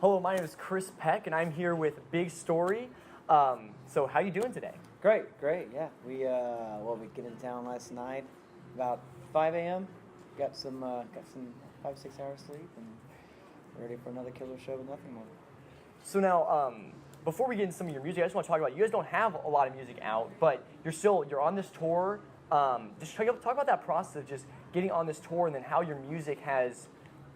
Hello, my name is Chris Peck, and I'm here with Big Story. So how you doing today? Great, yeah. We get in town last night about 5 a.m. Got some 5-6 hours sleep, and ready for another killer show with nothing more. So now, before we get into some of your music, I just want to talk about, you guys don't have a lot of music out, but you're on this tour. Just talk about that process of just getting on this tour, and then how your music has.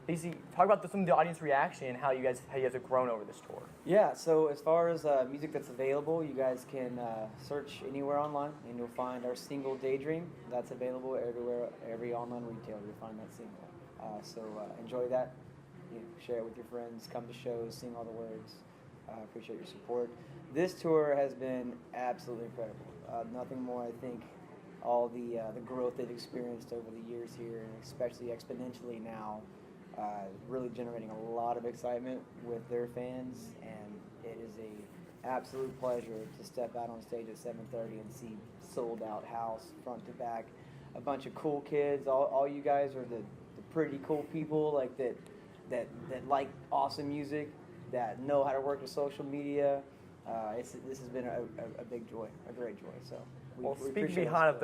Basically, talk about some of the audience reaction and how you guys have grown over this tour. Yeah, so as far as music that's available, you guys can search anywhere online, and you'll find our single "Daydream." That's available everywhere, every online retailer. You'll find that single. So enjoy that. Share it with your friends. Come to shows. Sing all the words. Appreciate your support. This tour has been absolutely incredible. Nothing more, I think. All the growth they've experienced over the years here, and especially exponentially now. Really generating a lot of excitement with their fans, and it is a absolute pleasure to step out on stage at 7:30 and see sold out house front to back, a bunch of cool kids. All you guys are the pretty cool people like that like awesome music, that know how to work with social media. This has been a big joy, a great joy. So we speaking behind of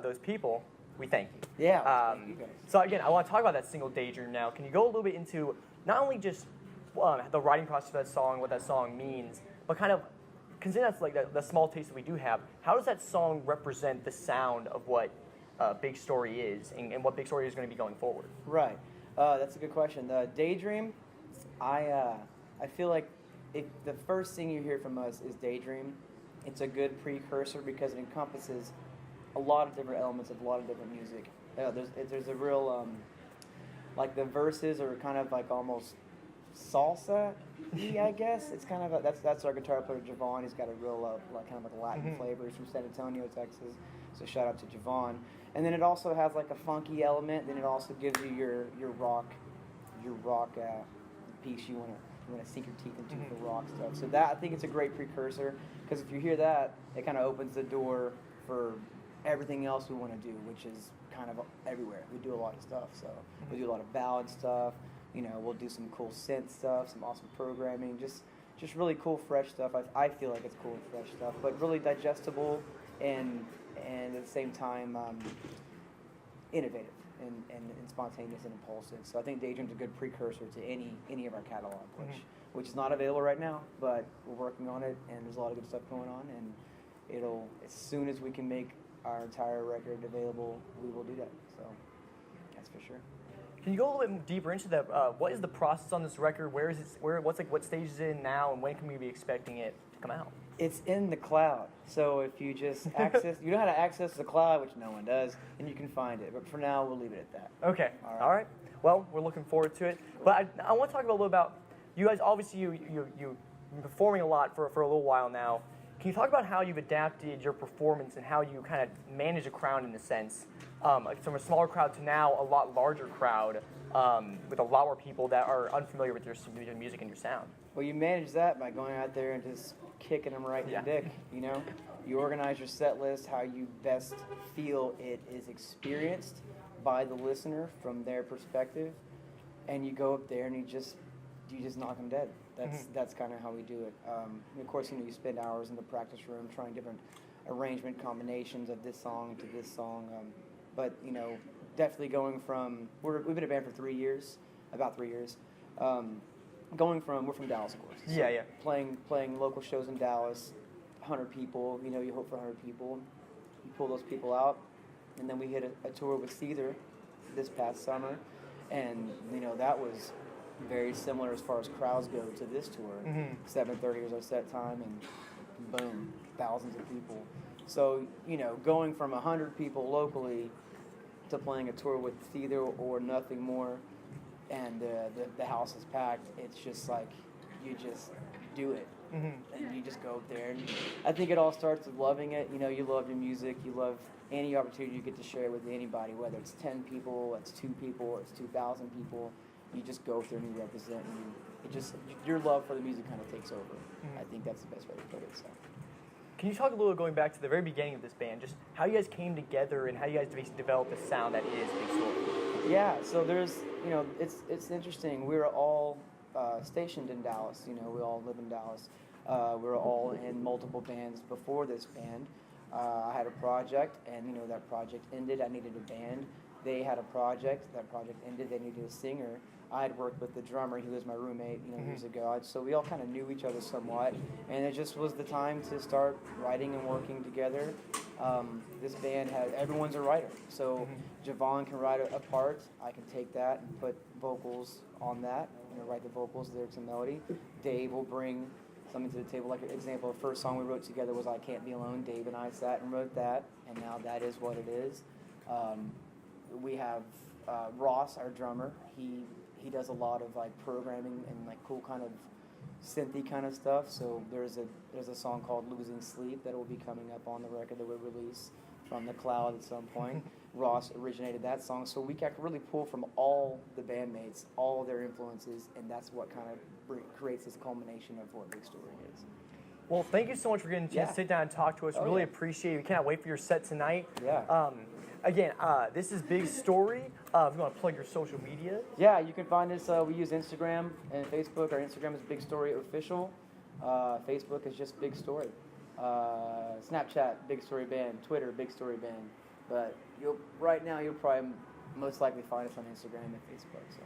those people, we thank you. Yeah. Thank you guys. So again, I want to talk about that single "Daydream" now. Can you go a little bit into not only just the writing process of that song, what that song means, but kind of consider that's like the small taste that we do have. How does that song represent the sound of what Big Story is, and what Big Story is going to be going forward? Right. That's a good question. The "Daydream," I feel like if the first thing you hear from us is "Daydream," it's a good precursor because it encompasses a lot of different elements of a lot of different music. There's a real like the verses are kind of like almost salsa-y, I guess. It's kind of that's our guitar player Javon. He's got a real like kind of like a Latin flavor. He's from San Antonio, Texas. So shout out to Javon. And then it also has like a funky element. Then it also gives you your rock piece you want to sink your teeth into the rock stuff. So that, I think it's a great precursor, because if you hear that, it kind of opens the door for everything else we want to do, which is kind of everywhere. We do a lot of stuff. So we do a lot of ballad stuff. We'll do some cool synth stuff, some awesome programming, just really cool, fresh stuff. I feel like it's cool and fresh stuff, but really digestible and at the same time innovative and spontaneous and impulsive. So I think Daydream's a good precursor to any of our catalog, which is not available right now, but we're working on it, and there's a lot of good stuff going on, and it'll, as soon as we can make our entire record available, we will do that. So that's for sure. Can you go a little bit deeper into that? What is the process on this record? Where is it? What stage is it in now, and when can we be expecting it to come out? It's in the cloud. So if you just access, you know how to access the cloud, which no one does, and you can find it. But for now, we'll leave it at that. Okay. All right. Well, we're looking forward to it. But I want to talk a little about you guys. Obviously, you've been performing a lot for a little while now. Can you talk about how you've adapted your performance and how you kind of manage a crowd in a sense, from a smaller crowd to now a lot larger crowd, with a lot more people that are unfamiliar with your music and your sound? Well, you manage that by going out there and just kicking them right in the dick. You organize your set list how you best feel it is experienced by the listener from their perspective, and you go up there and you just knock them dead. That's kind of how we do it. And of course, you spend hours in the practice room trying different arrangement combinations of this song to this song. But definitely going from we've been a band for 3 years, about 3 years. We're from Dallas, of course. So yeah. Playing local shows in Dallas, 100 people. You hope for 100 people. You pull those people out, and then we hit a tour with Seether this past summer, and that was very similar as far as crowds go to this tour. 7:30 was our set time, and boom, thousands of people. So going from 100 people locally to playing a tour with Seether or nothing more, and the house is packed, it's just like you just do it. And you just go up there, and I think it all starts with loving it. You love your music, you love any opportunity you get to share with anybody, whether it's 10 people, it's 2 people, it's 2,000 people. You just go through and you represent, and your love for the music kind of takes over. I think that's the best way to put it. So. Can you talk a little, going back to the very beginning of this band, just how you guys came together and how you guys developed the sound that is Big Story? Yeah, so there's, it's interesting. We were all stationed in Dallas. We all live in Dallas. We were all in multiple bands before this band. I had a project, and that project ended. I needed a band. They had a project. That project ended. They needed a singer. I had worked with the drummer. He was my roommate, years ago. So we all kind of knew each other somewhat, and it just was the time to start writing and working together. This band everyone's a writer. So Javon can write a part. I can take that and put vocals on that, write the vocals, lyrics, and melody. Dave will bring something to the table. Like an example, the first song we wrote together was I Can't Be Alone. Dave and I sat and wrote that, and now that is what it is. We have Ross, our drummer. He does a lot of like programming and like cool kind of synthy kind of stuff. So there's a song called Losing Sleep that will be coming up on the record that we'll release from the cloud at some point. Ross originated that song, so we can really pull from all the bandmates, all their influences, and that's what kind of creates this culmination of what Big Story is. Well, thank you so much for getting a chance to sit down and talk to us. Really appreciate it. We cannot wait for your set tonight. Yeah. Again, this is Big Story. If you want to plug your social media. Yeah, you can find us. We use Instagram and Facebook. Our Instagram is Big Story Official. Facebook is just Big Story. Snapchat, Big Story Band. Twitter, Big Story Band. But right now you'll probably most likely find us on Instagram and Facebook. So.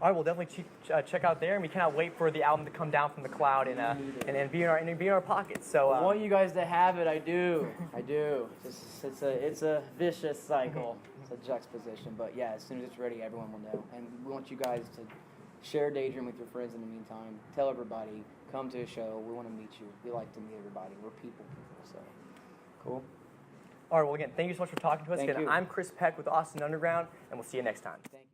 All right, we'll definitely check out there, and we cannot wait for the album to come down from the cloud and be in our pockets. So I want you guys to have it. I do. It's a vicious cycle. It's a juxtaposition, but yeah, as soon as it's ready, everyone will know. And we want you guys to share Daydream with your friends in the meantime. Tell everybody, come to a show. We want to meet you. We like to meet everybody. We're people. So cool. All right, well, again, thank you so much for talking to us. Thank you. I'm Chris Peck with Austin Underground, and we'll see you next time. Thank you.